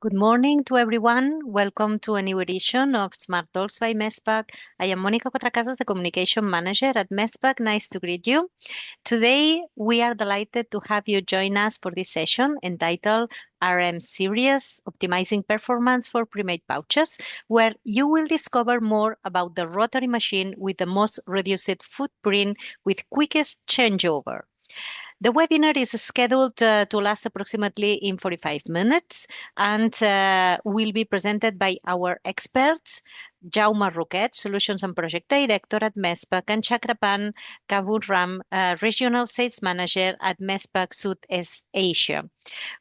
Good morning to everyone. Welcome to a new edition of Smart Talks by MESPACK. I am Mónica Cuatracasas, the Communication Manager at MESPACK. Nice to greet you. Today, we are delighted to have you join us for this session entitled RM Series Optimizing Performance for Pre-Made Pouches, where you will discover more about the rotary machine with the most reduced footprint with quickest changeover. The webinar is scheduled to last approximately in 45 minutes and will be presented by our experts, Jaume Roquet, Solutions and Project Director at MESPACK, and Chakrapan Kaburam, Regional Sales Manager at MESPACK Southeast Asia.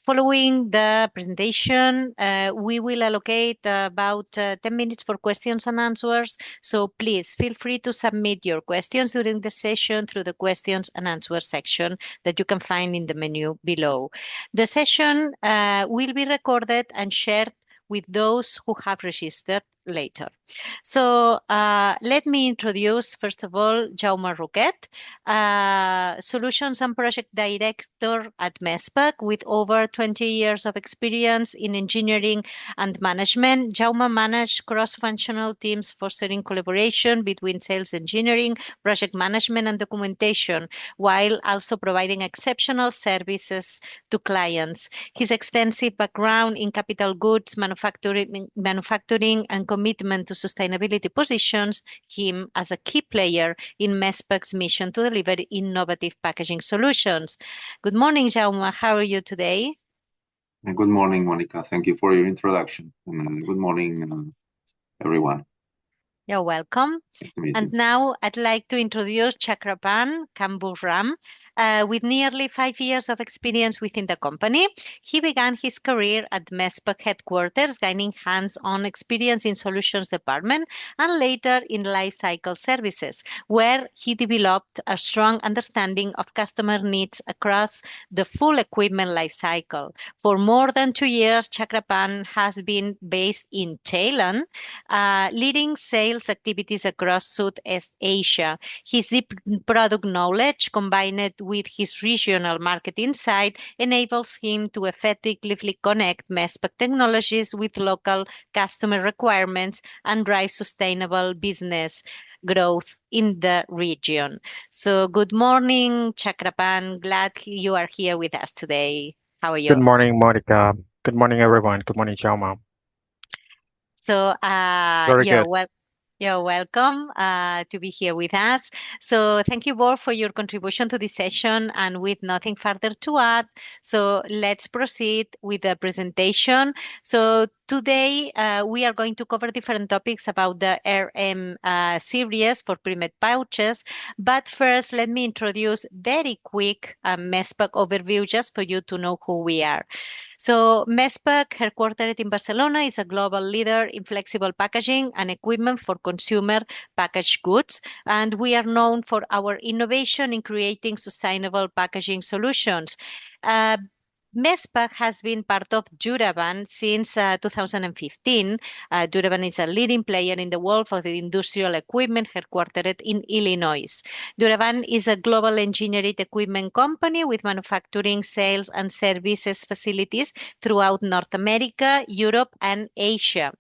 Following the presentation, we will allocate about 10 minutes for questions and answers. So please feel free to submit your questions during the session through the questions and answers section that you can find in the menu below. The session will be recorded and shared with those who have registered later. So let me introduce, first of all, Jaume Roquet, Solutions and Project Director at MESPACK with over 20 years of experience in engineering and management. Jaume managed cross-functional teams fostering collaboration between sales engineering, project management, and documentation, while also providing exceptional services to clients. His extensive background in capital goods, manufacturing and commitment to sustainability positions him as a key player in MESPACK's mission to deliver innovative packaging solutions. Good morning, Jaume. How are you today? Good morning, Monica. Thank you for your introduction. Good morning, everyone. You're welcome. Nice to meet And you. now I'd like to introduce Chakrapan Kamburam. With nearly 5 years of experience within the company, he began his career at MESPACK headquarters, gaining hands-on experience in solutions department and later in life cycle services, where he developed a strong understanding of customer needs across the full equipment life cycle. For more than 2 years, Chakrapan has been based in Thailand, leading sales activities across Southeast Asia. His deep product knowledge, combined with his regional market insight, enables him to effectively connect MESPACK technologies with local customer requirements and drive sustainable business growth in the region. So, good morning, Chakrapan. Glad you are here with us today. How are you? Good morning, Monica. Good morning, everyone. Good morning, Jaume. So, Very good. You're welcome to be here with us. So thank you both for your contribution to this session. And with nothing further to add, so let's proceed with the presentation. So today we are going to cover different topics about the RM series for pre-made pouches. But first, let me introduce very quick MESPACK overview just for you to know who we are. So MESPACK, headquartered in Barcelona, is a global leader in flexible packaging and equipment for consumer packaged goods. And we are known for our innovation in creating sustainable packaging solutions. MESPACK has been part of Duraban since 2015. Duraban is a leading player in the world for the industrial equipment headquartered in Illinois. Duraban is a global engineered equipment company with manufacturing, sales, and services facilities throughout North America, Europe, and Asia.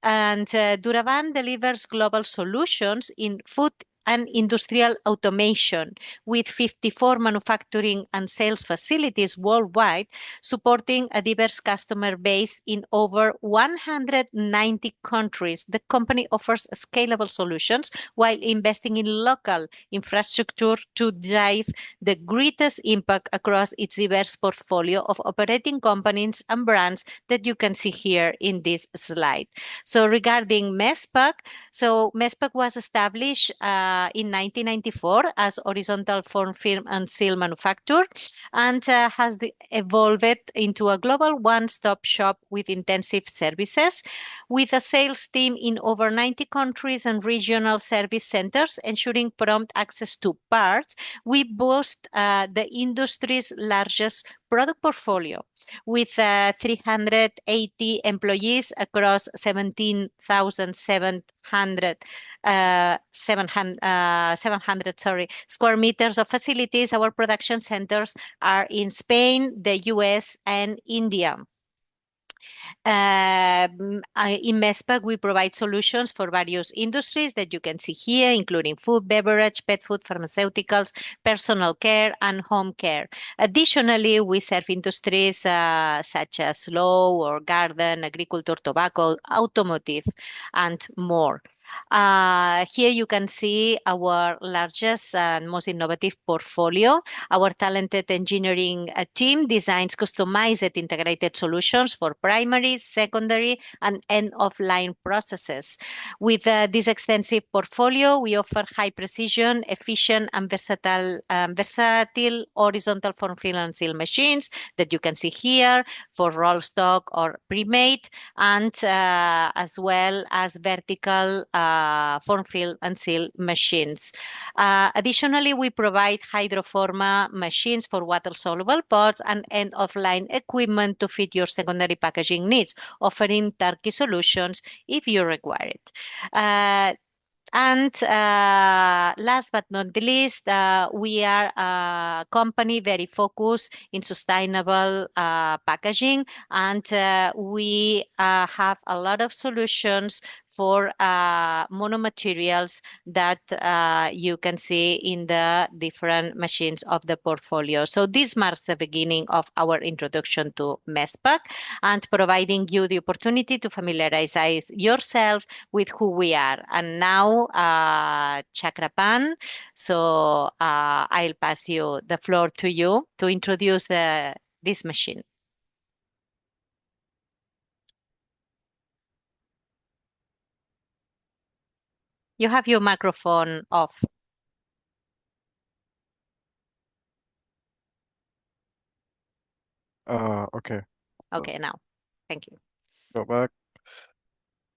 And Duraban delivers global solutions in food and industrial automation with 54 manufacturing and sales facilities worldwide, supporting a diverse customer base in over 190 countries. The company offers scalable solutions while investing in local infrastructure to drive the greatest impact across its diverse portfolio of operating companies and brands that you can see here in this slide. So regarding MESPACK, MESPACK was established in 1994 as horizontal form, film, and seal manufacturer and has evolved into a global one-stop shop with intensive services, with a sales team in over 90 countries and regional service centers, ensuring prompt access to parts. We boast the industry's largest product portfolio with 380 employees across 17,700 square meters of facilities. Our production centers are in Spain, the US, and India. In MESPAC, we provide solutions for various industries that you can see here, including food, beverage, pet food, pharmaceuticals, personal care, and home care. Additionally, we serve industries such as law or garden, agriculture, tobacco, automotive, and more. Here you can see our largest and most innovative portfolio. Our talented engineering team designs customized integrated solutions for primary, secondary, and end-of-line processes. With this extensive portfolio, we offer high precision, efficient, and versatile horizontal form fill and seal machines that you can see here for roll stock or pre-made, and as well as vertical form fill and seal machines. Additionally, we provide hydroforma machines for water-soluble pods and end-of-line equipment to fit your secondary packaging needs, offering turnkey solutions if you require it. And last but not the least, we are a company very focused in sustainable packaging, and we have a lot of solutions for monomaterials that you can see in the different machines of the portfolio. So this marks the beginning of our introduction to MESPAC and providing you the opportunity to familiarize yourself with who we are. And now, Chakrapan, so I'll pass you the floor to you to introduce this machine. You have your microphone off. Okay. Okay, now. Thank you. Go back.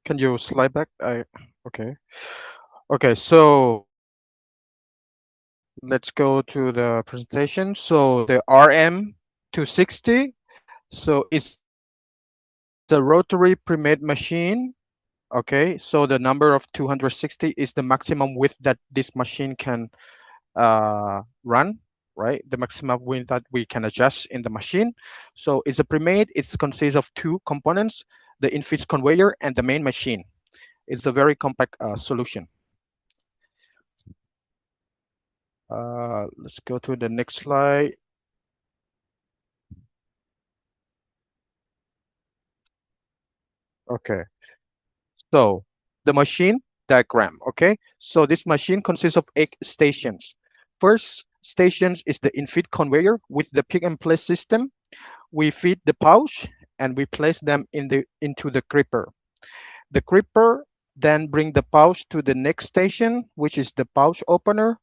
Can you slide back? Okay. Okay, so let's go to the presentation. So the RM260, so it's a rotary pre-made machine. Okay, so the number of 260 is the maximum width that this machine can run, right? The maximum width that we can adjust in the machine. So it's a pre-made. It consists of two components: the infeed conveyor and the main machine. It's a very compact solution. Let's go to the next slide. Okay, so the machine diagram. Okay, so this machine consists of 8 stations. First stations is the infeed conveyor with the pick and place system. We feed the pouch and we place them into the gripper. The gripper then bring the pouch to the next station, which is the pouch opener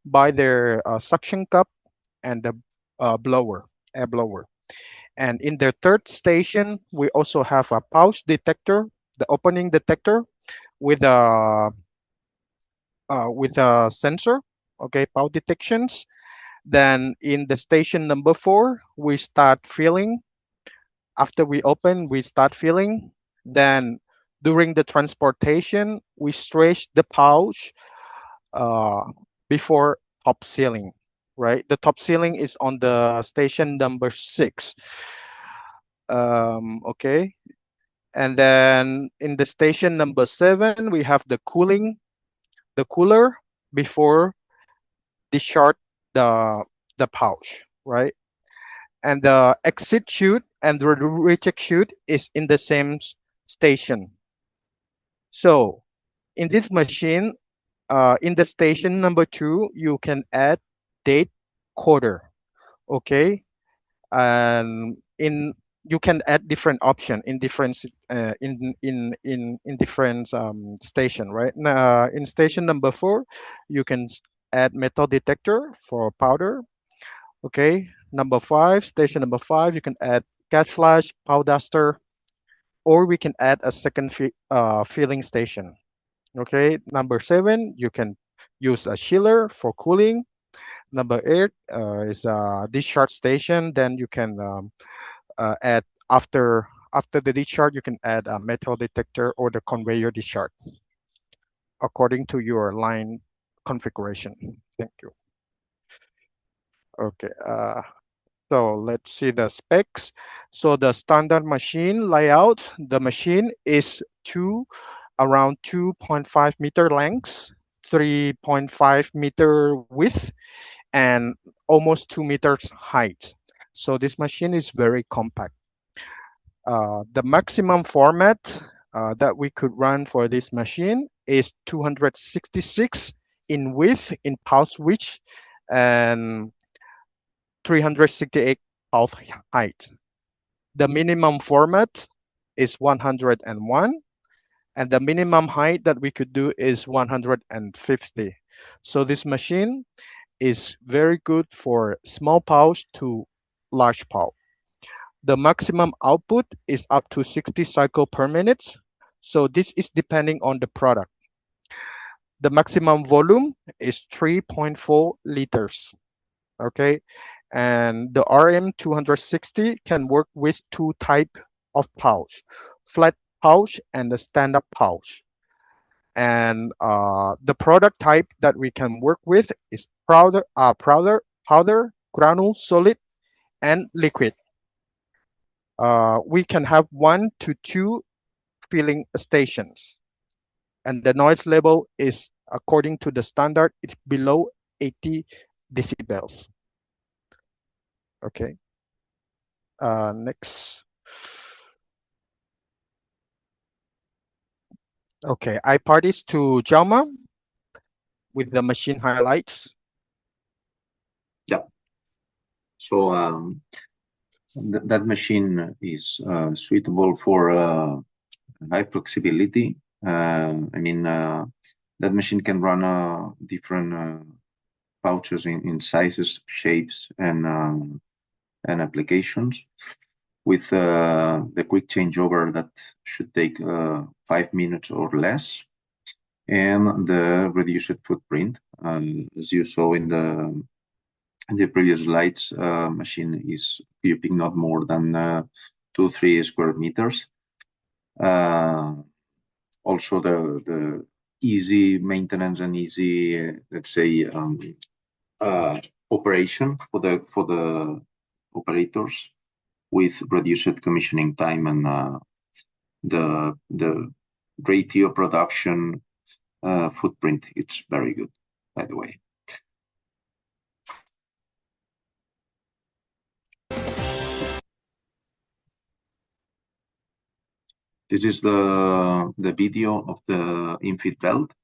by their suction cup and the air blower. And in the third station, we also have a pouch detector, the opening detector with a sensor, okay, pouch detections. Then in the station number 4, we start filling. After we open, we start filling. Then during the transportation, we stretch the pouch uh, before top sealing, right? The top sealing is on the station number 6. Okay. And then in the station number 7, we have the cooler before discharge the pouch, right? And the exit chute and the reject chute is in the same station. So in this machine, in the station number 2, you can add date quarter, okay? And in you can add different option in different in different station, right? Now, in station number 4, you can add metal detector for powder. Okay, number 5, station number 5, you can add cat flash, powder duster, or we can add a second filling station. Okay, number 7, you can use a chiller for cooling. Number 8 is a discharge station. Then you can add after the discharge, you can add a metal detector or the conveyor discharge according to your line configuration. Thank you. Okay. So let's see the specs. So the standard machine layout, the machine is around 2.5 meter length, 3.5 meter width, and almost 2 meters height. So this machine is very compact. The maximum format that we could run for this machine is 266 in width, in pouch width, and 368 pouch height. The minimum format is 101, and the minimum height that we could do is 150. So this machine is very good for small pouch to large pouch. The maximum output is up to 60 cycle per minute. So this is depending on the product. The maximum volume is 3.4 liters. Okay. And the RM260 can work with two type of pouch, flat pouch and the stand-up pouch. And the product type that we can work with is powder, granule, solid, and liquid. We can have 1 to 2 filling stations, and the noise level is according to the standard. It's below 80 decibels. Okay. Next. Okay, I part is to Jaume with the machine highlights. Yeah. So that machine is suitable for high flexibility. I mean, that machine can run different pouches in sizes, shapes, and applications with the quick changeover that should take 5 minutes or less, and the reduced footprint. As you saw in the previous slides, machine is occupying not more than 2-3 square meters. Also, the easy maintenance and easy, let's say, operation for the operators with reduced commissioning time, and the ratio production footprint. It's very good, by the way. This is the video of the infeed belt,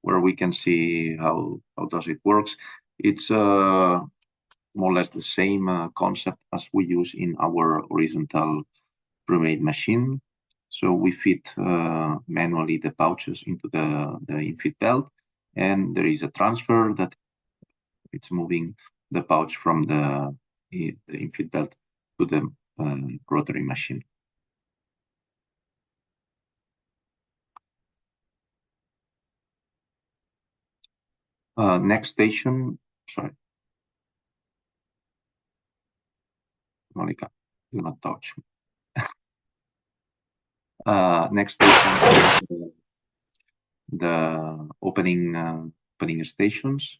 where we can see how does it works. It's more or less the same concept as we use in our horizontal pre-made machine. So we fit manually the pouches into the infeed belt, and there is a transfer that it's moving the pouch from the infeed belt to the rotary machine. Next station, sorry, Monica, do not touch. Next station is the opening stations,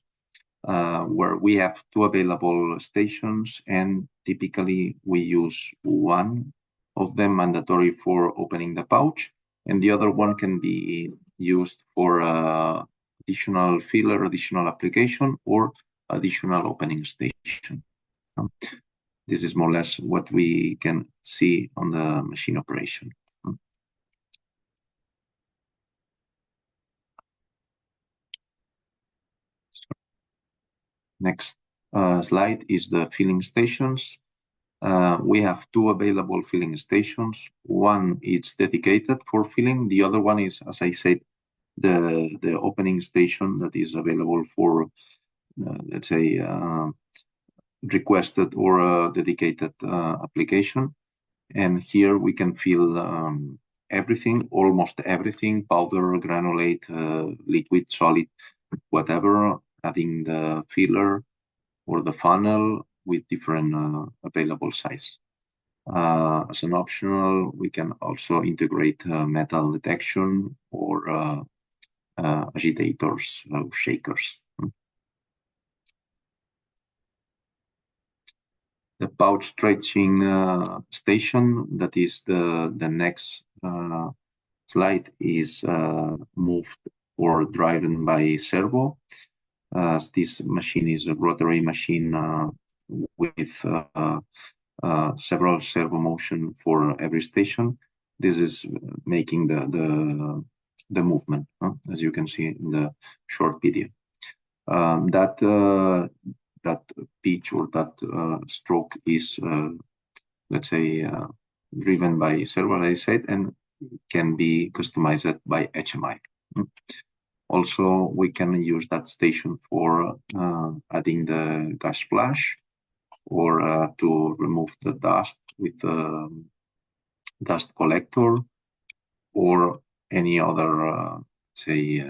where we have 2 available stations, and typically we use one of them mandatory for opening the pouch, and the other one can be used for additional filler, additional application, or additional opening station. This is more or less what we can see on the machine operation. Next slide is the filling stations. We have 2 available filling stations. One is dedicated for filling. The other one is, as I said, the opening station that is available for, let's say, requested or dedicated application. And here we can fill everything, almost everything, powder, granulate, liquid, solid, whatever, adding the filler or the funnel with different available size. As an optional, we can also integrate metal detection or agitators or shakers. pouch stretching station, that is the next slide, is moved or driven by servo. This machine is a rotary machine with several servo motion for every station. This is making the movement, as you can see in the short video. That pitch or that stroke is, let's say, driven by servo, as I said, and can be customized by HMI. Also, we can use that station for adding the gas flash or to remove the dust with the dust collector or any other, say,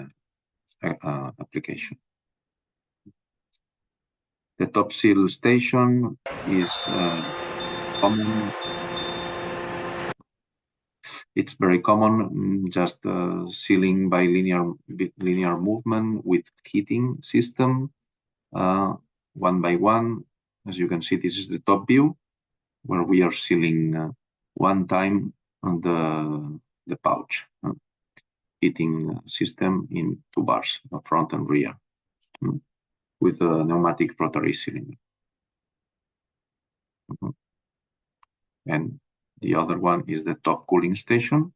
application. The top seal station is common. It's very common, just sealing by linear movement with heating system, one by one. As you can see, this is the top view where we are sealing one time on the pouch heating system in two bars, front and rear, with a pneumatic rotary cylinder. And the other one is the top cooling station.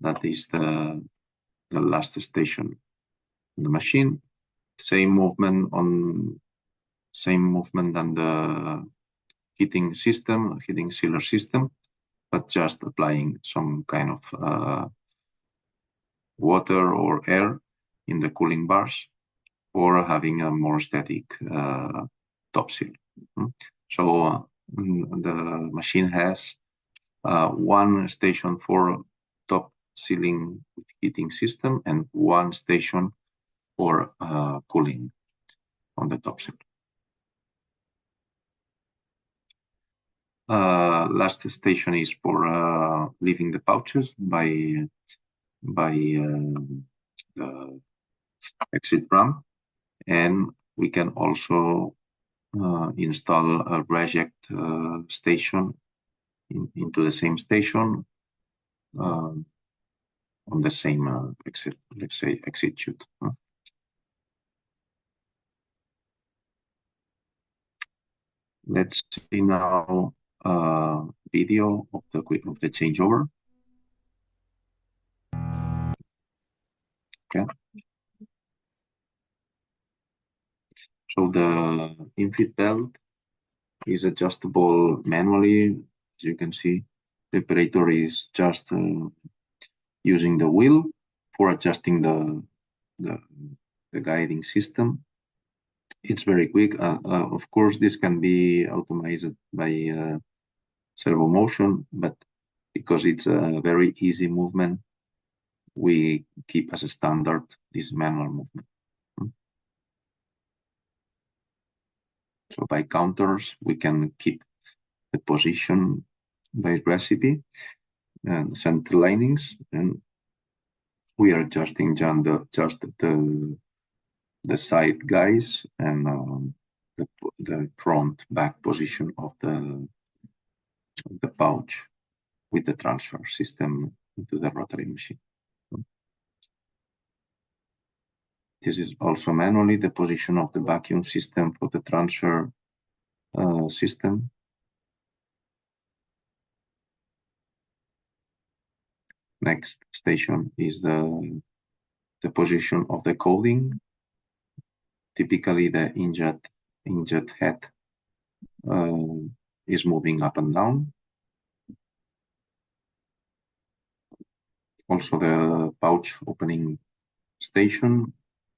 That is the last station in the machine. Same movement than the heating sealer system, but just applying some kind of water or air in the cooling bars, or having a more static top seal. So the machine has one station for top sealing with heating system and one station for cooling on the top seal. Last station is for leaving the pouches by the exit ramp, and we can also install a reject station into the same station on the same exit, let's say exit chute. Let's see now a video of the changeover. Okay. So the infit belt is adjustable manually. As you can see, the operator is just using the wheel for adjusting the guiding system. It's very quick. Of course, this can be automated by servo motion, but because it's a very easy movement, we keep as a standard this manual movement. So by counters, we can keep the position by recipe and center linings, and we are adjusting just the side guys and the front back position of the pouch with the transfer system into the rotary machine. This is also manually the position of the vacuum system for the transfer system. Next station is the position of the coding. Typically, the injet head is moving up and down. Also, the pouch opening station,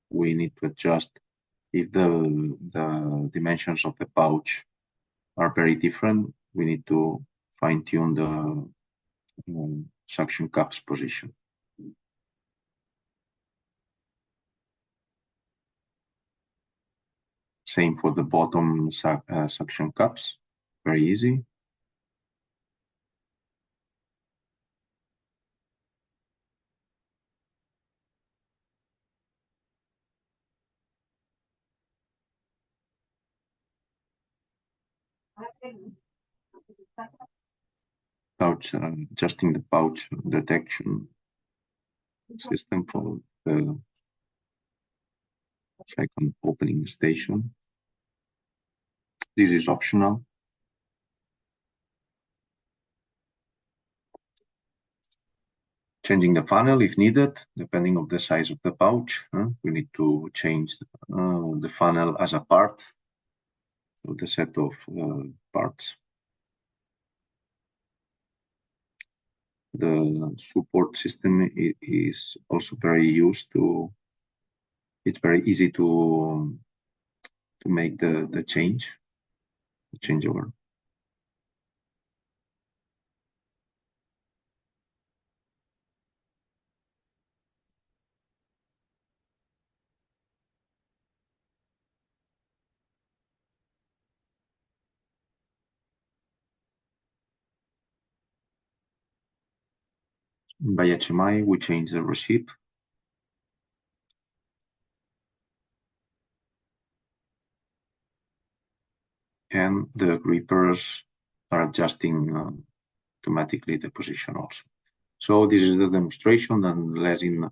we need to adjust if the dimensions of the pouch are very different. We need to fine-tune the suction cups position. Same for the bottom suction cups, very easy. pouch, adjusting the pouch detection system for the second opening station. This is optional. Changing the funnel if needed, depending on the size of the pouch. We need to change the funnel as a part of the set of parts. The support system is also very used to. It's very easy to make the changeover. By HMI, we change the receipt. And the grippers are adjusting automatically the position also. So this is the demonstration, and less in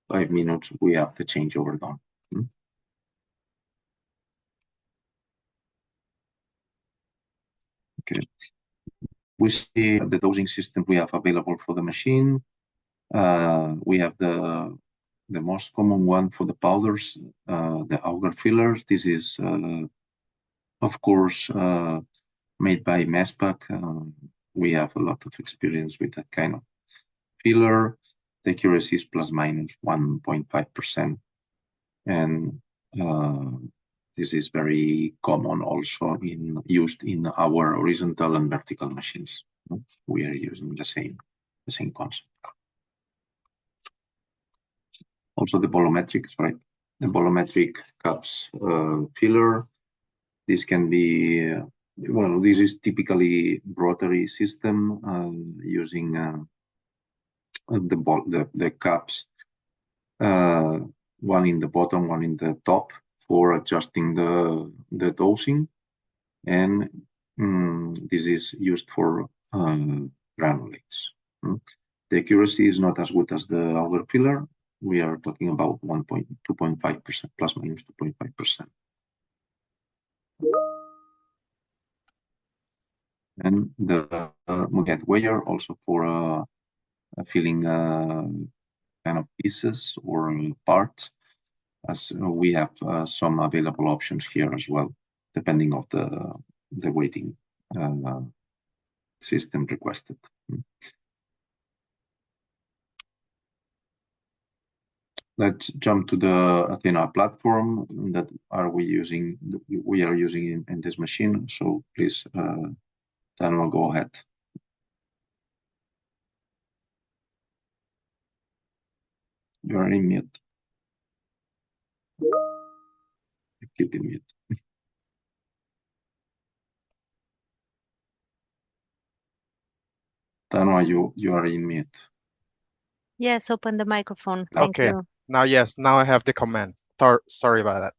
5 minutes we have the changeover done. Okay. We see the dosing system we have available for the machine. We have the most common one for the powders, the auger fillers. This is, of course, made by MESPACK. We have a lot of experience with that kind of filler. The accuracy is plus minus 1.5%. And this is very common also used in our horizontal and vertical machines. We are using the same concept. Also the volumetric, the volumetric cups filler. This can be, well, this is typically rotary system using the cups, one in the bottom, one in the top, for adjusting the dosing, and this is used for granulates. The accuracy is not as good as the auger filler. We are talking about 2.5%, plus minus 2.5%. And the multi-head weigher also for filling kind of pieces or parts, as we have some available options here as well, depending of the weighting system requested. Let's jump to the Athena platform that we are using in this machine. So please, Daniel, go ahead. You are in mute. Keep in mute. Tanwa, you are in mute. Yes, open the microphone. Thank Okay. you. Now, yes, now I have the command. Sorry about that.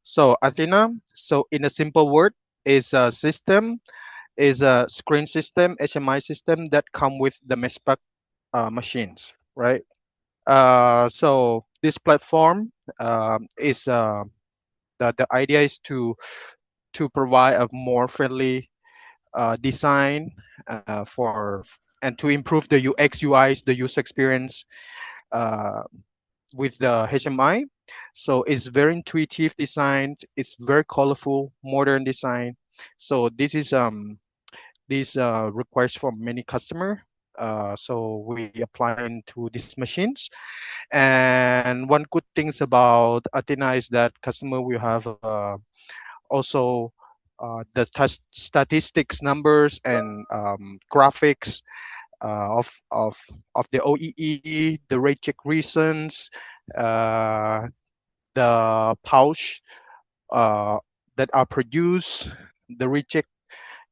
So Athena, so in a simple word, is a system, is a screen system, HMI system that come with the MESPACK machines, right? So this platform is the idea is to provide a more friendly design for and to improve the UX UIs, the user experience uh, with the HMI. So it's very intuitive design. It's very colorful, modern design. So this requires from many customer. So we apply into these machines. And one good things about Athena is that customer will have also the statistics numbers and graphics of the OEE, the rate check reasons, the pouch that are produced, the recheck,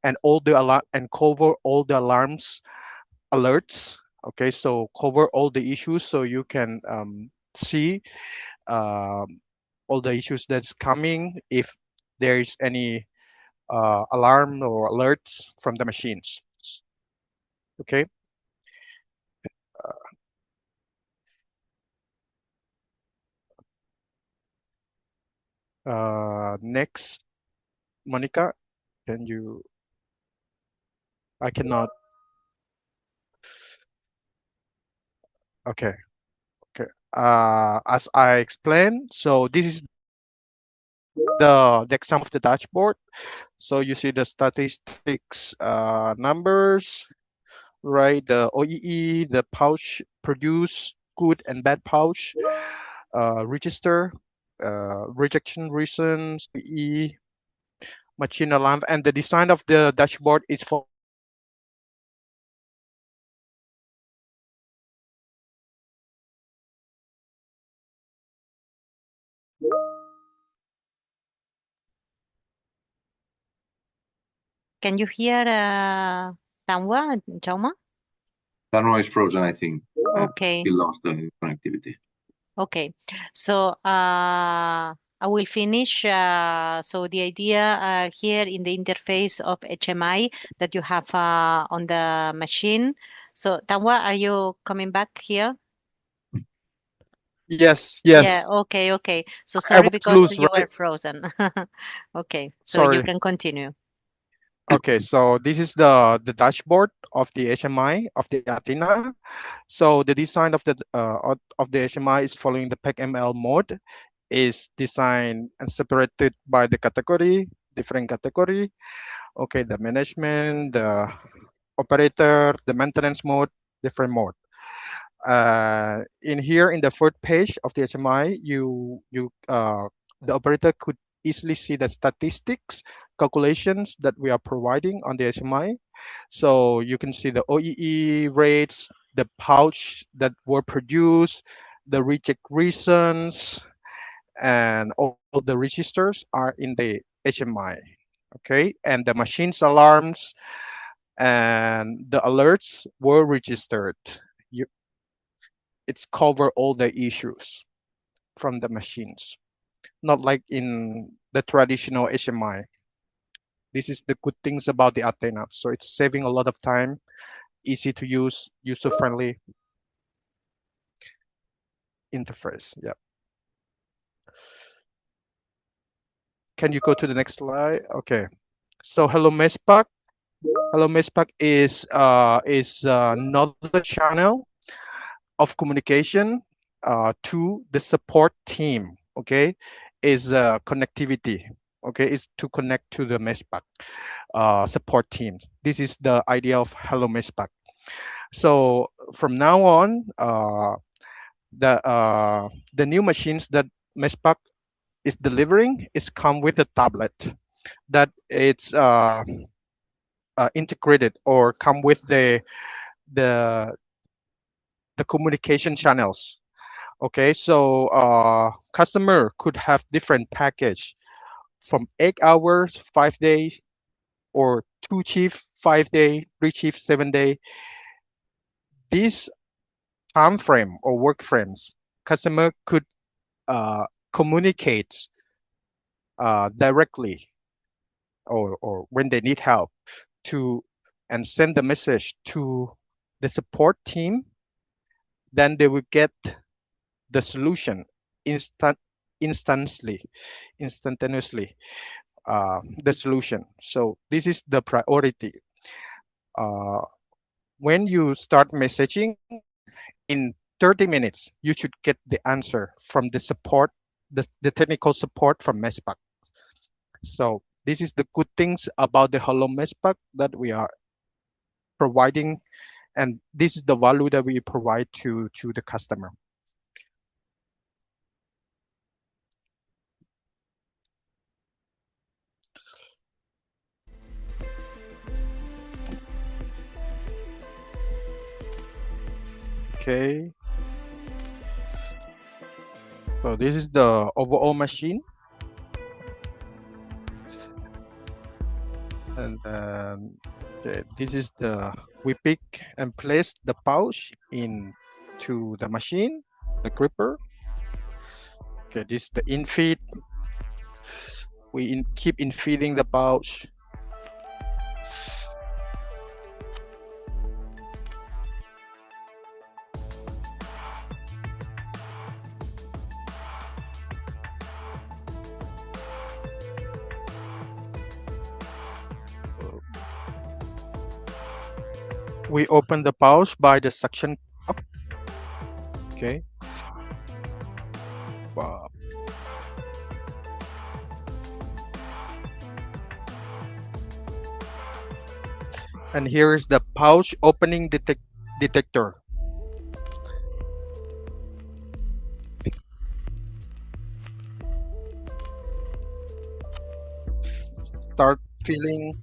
and all the alarm and cover all the alarms alerts. Okay, so cover all the issues so you can see um, all the issues that's coming. If there is any alarm or alerts from the machines. Okay. Next, Monica, can you? I cannot. Okay. Okay. As I explained, so this is the example of the dashboard. So you see the statistics numbers, right? The OEE, the pouch produce, good and bad pouch, register, rejection reasons, OEE, machine alarm, and the design of the dashboard is following the pack ML mode. Can you hear Tanwa, Jauma? Tano is frozen, I think. Okay. He lost the connectivity. Okay, so I will finish. So the idea here in the interface of HMI that you have on the machine. So Tanwa, are you coming back here? Yes, Yeah, yes. okay, okay. So I sorry was because loose, you were right? frozen. Okay, so you Sorry. can continue. Okay, so this is the dashboard of the HMI of the Athena. So the design of the HMI is following the pack ML mode, is designed and separated by the category, different category. Okay, the management, the operator, the maintenance mode, different mode. In here in the third page of the HMI, the operator could easily see the statistics calculations that we are providing on the HMI. So you can see the OEE rates, the pouch that were produced, the reject reasons, and all the registers are in the HMI. Okay, and the machine's alarms and the alerts were registered. You, it's cover all the issues from the machines, not like in the traditional HMI. This is the good things about the Athena. So it's saving a lot of time, easy to use, user friendly interface. Yeah. Can you go to the next slide? Okay. So hello MESPAC. Hello MESPAC is another channel of communication to the support team. Okay, is connectivity. Okay, is to connect to the MESPAC support teams. This is the idea of hello MESPAC. So from now on, the new machines that MESPAC is delivering is come with a tablet that it's integrated or come with the the communication channels. Okay, so customer could have different package from 8 hours, 5 days, or 2 shift, 5 day, 3 shift, 7 day. This time frame or work frames, customer could communicate directly or when they need help to and send the message to the support team, then they will get the solution instant instantly instantaneously, the solution. So this is the priority. uh, when you start messaging in 30 minutes you should get the answer from the support, the technical support from MESPAC. So this is the good things about the hello MESPAC that we are providing, and this is the value that we provide to the customer. Okay, so this is the overall machine, and okay, this is the we pick and place the pouch into the machine, the gripper. Okay, this is the infeed. We keep infeeding the pouch. We open the pouch by the suction cup. Okay. Wow. And here is the pouch opening detector. Start filling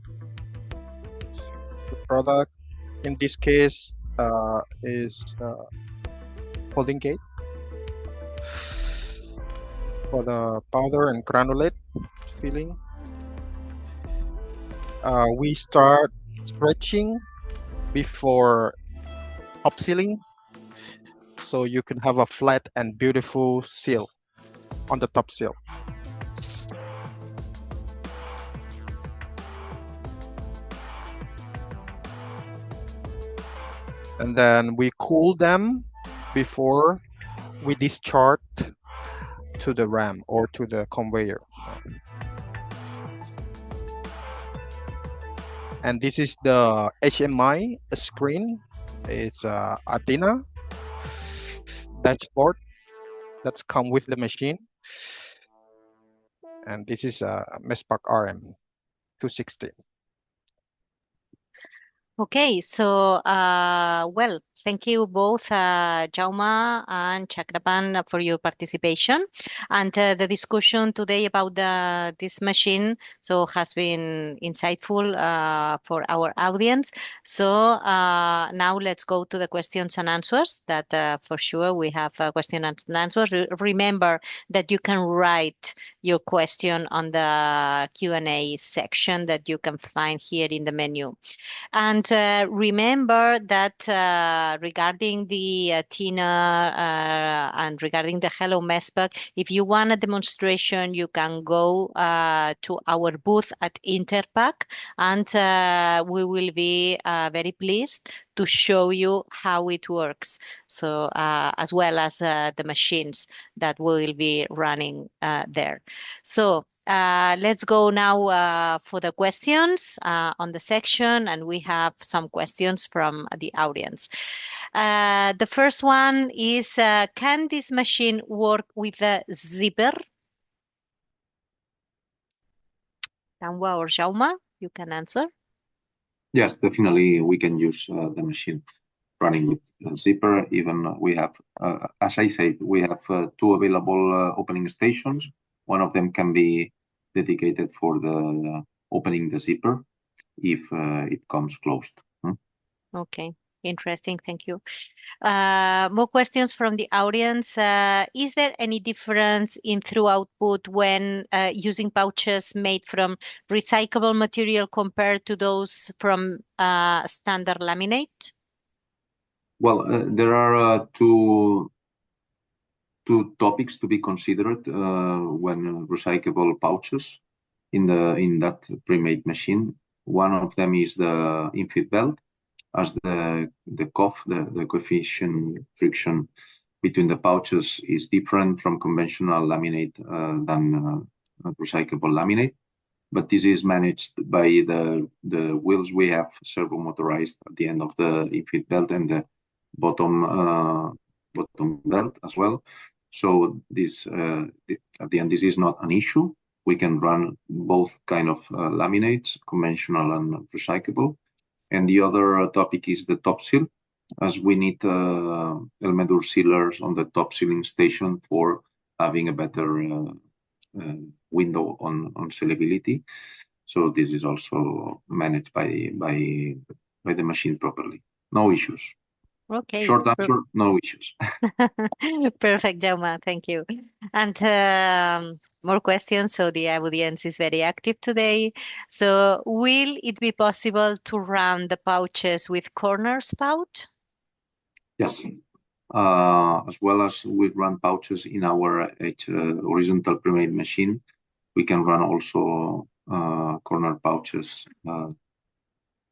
the product. In this case, is holding gate for the powder and granulate filling. We start stretching before top sealing, so you can have a flat and beautiful seal on the top seal. And then we cool them before we discharge to the ram or to the conveyor. And this is the HMI screen. It's a Athena dashboard that's come with the machine. And this is a MESPACK RM 260. Okay, so well, thank you both, Jauma and Chakrapan, for your participation. And the discussion today about this machine has been insightful for our audience. So now let's go to the questions and answers. That for sure we have questions and answers. Remember that you can write your question on the Q&A section that you can find here in the menu. And remember that regarding the Tina and regarding the Hello MESPACK, if you want a demonstration, you can go to our booth at Interpack, and we will be very pleased to show you how it works. So as well as the machines that will be running there. So let's go now for the questions on the section, and we have some questions from the audience. The first one is, can this machine work with a zipper? Tanwa or Jauma, you can answer. Yes, definitely we can use the machine running with zipper. Even we have, as I said, we have two available opening stations. One of them can be dedicated for the opening the zipper if it comes closed. Okay, interesting. Thank you. More questions from the audience. Is there any difference in through output when using pouches made from recyclable material compared to those from standard laminate? Well, there are two topics to be considered when recyclable pouches in that pre-made machine. One of them is the infit belt, as the COF, the coefficient friction between the pouches is different from conventional laminate than recyclable laminate. But this is managed by the wheels we have servo motorized at the end of the infit belt and the bottom belt as well. So this at the end, this is not an issue. We can run both kind of laminates, conventional and recyclable. And the other topic is the top seal, as we need Elmedur sealers on the top sealing station for having a better window on sealability. So this is also managed by the machine properly. No issues. Okay. Short answer, no issues. Perfect, Jauma. Thank you. And more questions. So the audience is very active today. So will it be possible to run the pouches with corner spout? Yes. As well as we run pouches in our horizontal pre-made machine, we can run also corner pouches,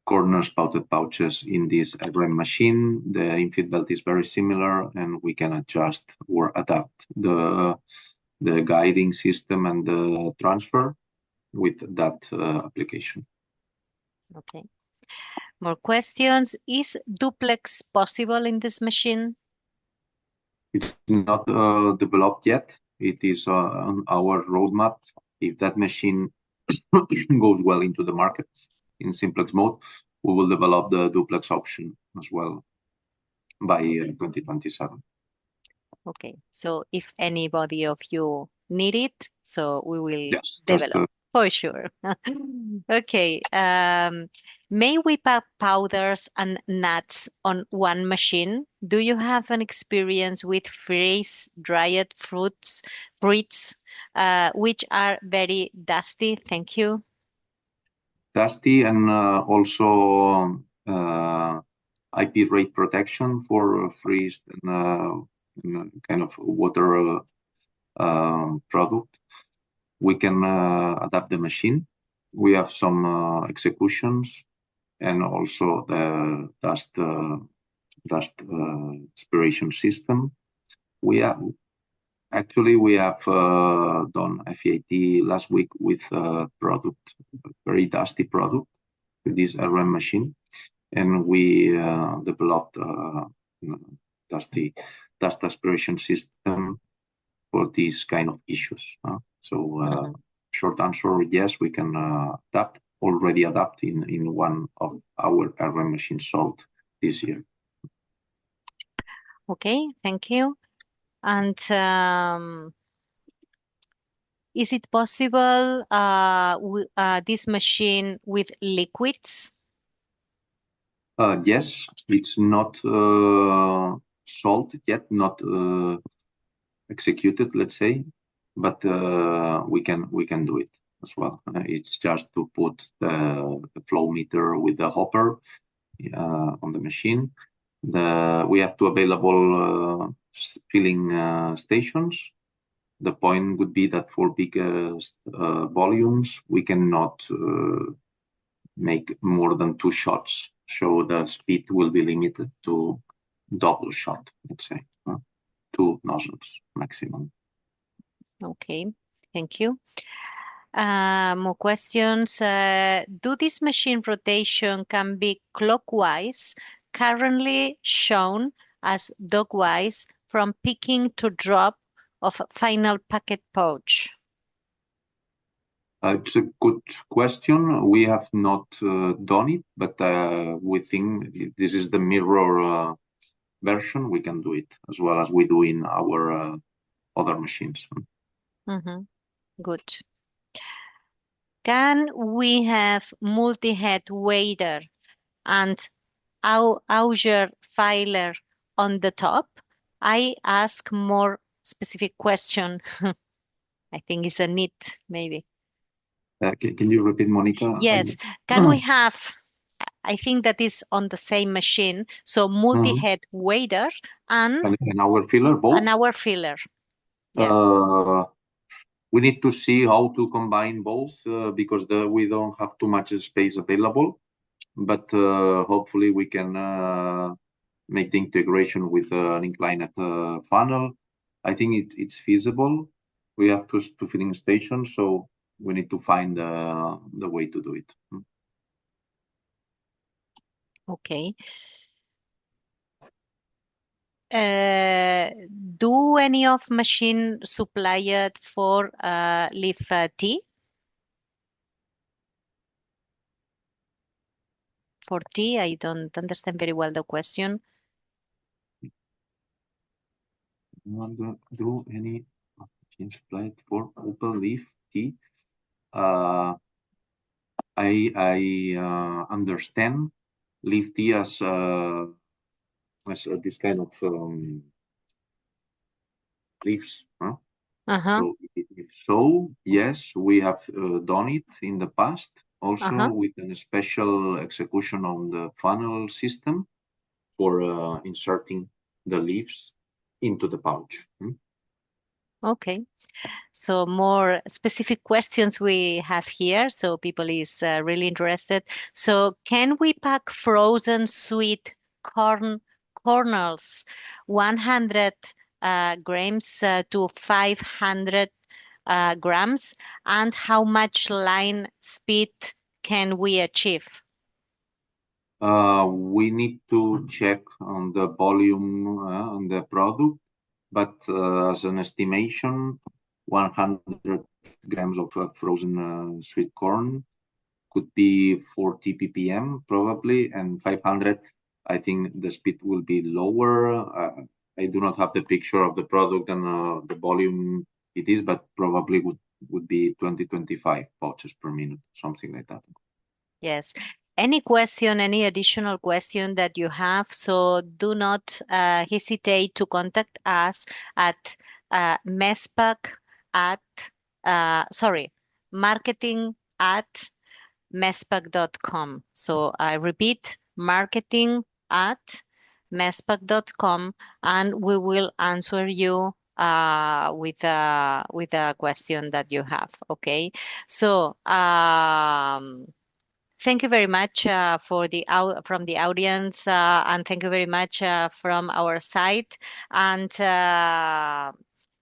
corner spouted pouches in this RM machine. The infit belt is very similar, and we can adjust or adapt the guiding system and the transfer with that application. Okay. More questions. Is duplex possible in this machine? It's not developed yet. It is on our roadmap. If that machine goes well into the market in simplex mode, we will develop the duplex option as well by 2027. Okay, so if anybody of you need it, so we will Yes, just develop for sure. Okay, may we pack powders and nuts on one machine? Do you have an experience with freeze dried fruits, which are very dusty? Thank you. dusty and also IP rate protection for freeze and kind of water product. We can adapt the machine. We have some executions and also the dust expiration system. We have done FAT last week with a product, a very dusty product with this RM machine, and we developed dust aspiration system for these kind of issues. So short answer, yes, we can already adapt in one of our RM machines sold this year. Okay, thank you. And is it possible this machine with liquids? Yes, it's not sold yet, not executed, let's say, but we can do it as well. It's just to put the flow meter with the hopper on the machine. We have two available filling stations. The point would be that for biggest volumes, we cannot make more than 2 shots. So the speed will be limited to double shot, let's say, 2 nozzles maximum. Okay, thank you. More questions. Do this machine rotation can be clockwise, currently shown as dogwise from picking to drop of final packet pouch? It's a good question. We have not done it, but we think this is the mirror version. We can do it as well as we do in our other machines. Mm-hmm. Good. Can we have multi-head wader and Auger filer on the top? I ask more specific question. I think it's a need, maybe. Can you repeat, Monica? Yes. Can we have, I think that is on the same machine, so Mhm. multi-head wader and And our filler, both? an hour filler. Yeah. We need to see how to combine both because we don't have too much space available. But hopefully we can make the integration with an inclined funnel. I think it's feasible. We have two filling stations, so we need to find the way to do it. Okay. Do any of machine supplied for leaf tea? For tea, I don't understand very well the question. Do any change applied for open leaf tea? Uh, I understand leaf tea as this kind of leaves. Huh? Uh-huh. So if so, yes, we have done it in the past, also Uh-huh. with a special execution on the funnel system for inserting the leaves into the pouch. Okay. So more specific questions we have here. So people is really interested. So can we pack frozen sweet corn kernels, 100 grams to 500 grams, and how much line speed can we achieve? We need to check on the volume on the product, but as an estimation, 100 grams of frozen sweet corn could be 40 ppm probably, and 500, I think the speed will be lower. I do not have the picture of the product and the volume it is, but probably would be 20-25 pouches per minute, something like that. Yes. Any question, any additional question that you have, so do not hesitate to contact us at MESPAC at, sorry, marketing at mespac.com. So I repeat, marketing at mespac.com, and we will answer you with a question that you have. Okay. So thank you very much for from the audience, and thank you very much from our side. And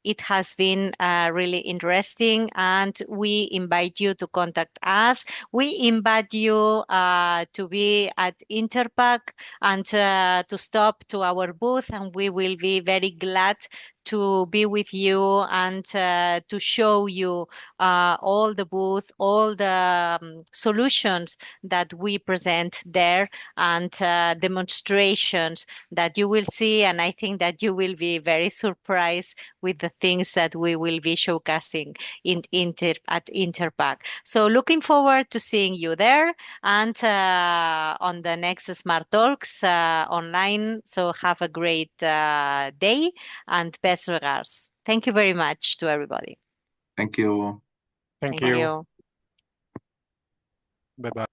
it has been really interesting, and we invite you to contact us. We invite you to be at Interpack and to stop to our booth, and we will be very glad to be with you and to show you all the booth, all the solutions that we present there, and demonstrations that you will see. And I think that you will be very surprised with the things that we will be showcasing at Interpack. So looking forward to seeing you there and on the next Smart Talks online. So have a great day and best regards. Thank you very much to everybody. Thank you. Thank Thank you. you. Bye bye.